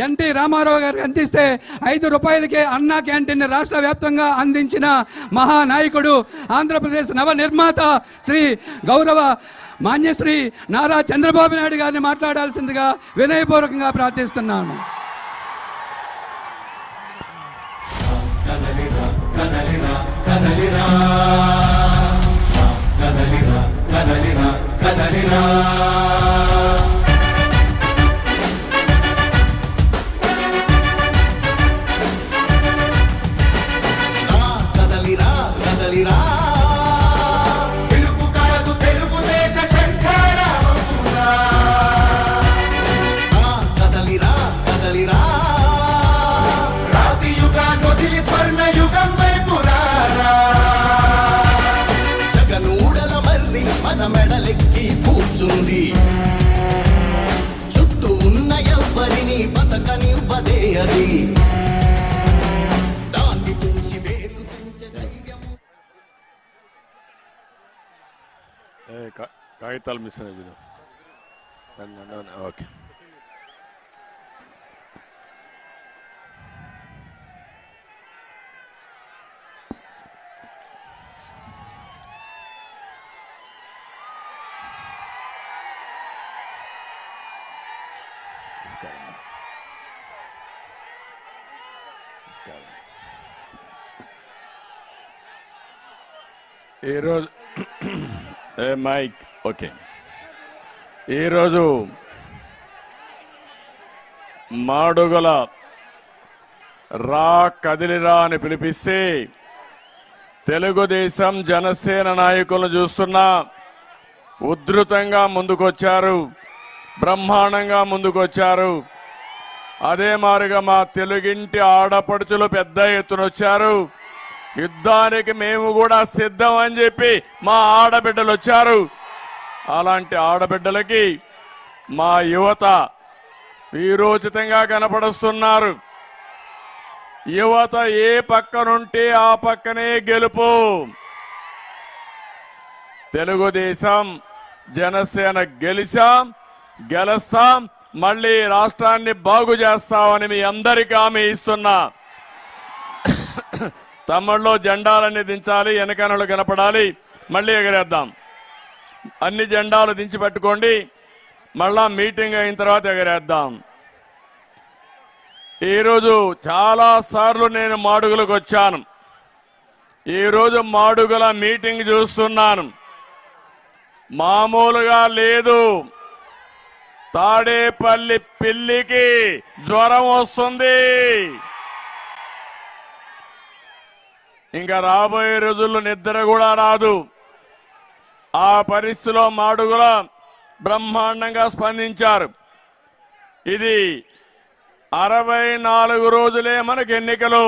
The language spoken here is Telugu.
ఎన్టీ రామారావు గారికి అందిస్తే 5 రూపాయలకే అన్నా క్యాంటీన్ రాష్ట్ర వ్యాప్తంగా అందించిన మహానాయకుడు ఆంధ్రప్రదేశ్ నవ నిర్మాత శ్రీ గౌరవ మాన్యశ్రీ నారా చంద్రబాబు నాయుడు గారిని మాట్లాడాల్సిందిగా వినయపూర్వకంగా ప్రార్థిస్తున్నాను. మెడలెక్కి కూర్చుంది చుట్టూ ఉన్న ఎవ్వరిని బతకనివ్వదే అది దాన్ని పూసి వేలు తెంచే ధైర్యం. కాగితాలు మిస్ ఓకే. ఈరోజు మైక్ ఓకే. ఈరోజు మాడుగుల రా కదిలిరా అని పిలిపిస్తే తెలుగుదేశం జనసేన నాయకులను చూస్తున్నా ఉధృతంగా ముందుకొచ్చారు, బ్రహ్మాండంగా ముందుకొచ్చారు. అదే మారుగా మా తెలుగింటి ఆడపడుచులు పెద్ద ఎత్తున వచ్చారు. యుద్ధానికి మేము కూడా సిద్ధం అని చెప్పి మా ఆడబిడ్డలు వచ్చారు. అలాంటి ఆడబిడ్డలకి మా యువత వీరోచితంగా కనపడుస్తున్నారు. యువత ఏ పక్కనుంటే ఆ పక్కనే గెలుపు. తెలుగుదేశం జనసేన గెలుస్తాం, మళ్ళీ రాష్ట్రాన్ని బాగు చేస్తామని మీ అందరికీ హామీ ఇస్తున్నా. తమ్ముళ్ళలో జెండాలన్నీ దించాలి, వెనకనలు కనపడాలి, మళ్ళీ ఎగరేద్దాం. అన్ని జెండాలు దించి పెట్టుకోండి, మళ్ళా మీటింగ్ అయిన తర్వాత ఎగరేద్దాం. ఈరోజు చాలా సార్లు నేను మాడుగులకు వచ్చాను. ఈరోజు మాడుగుల మీటింగ్ చూస్తున్నాను. మామూలుగా లేదు. తాడేపల్లి పిల్లికి జ్వరం వస్తుంది. ఇంకా రాబోయే రోజుల్లో నిద్ర కూడా రాదు. ఆ పరిస్థితిలో మాడుగుల బ్రహ్మాండంగా స్పందించారు. ఇది 64 రోజులే మనకు ఎన్నికలు.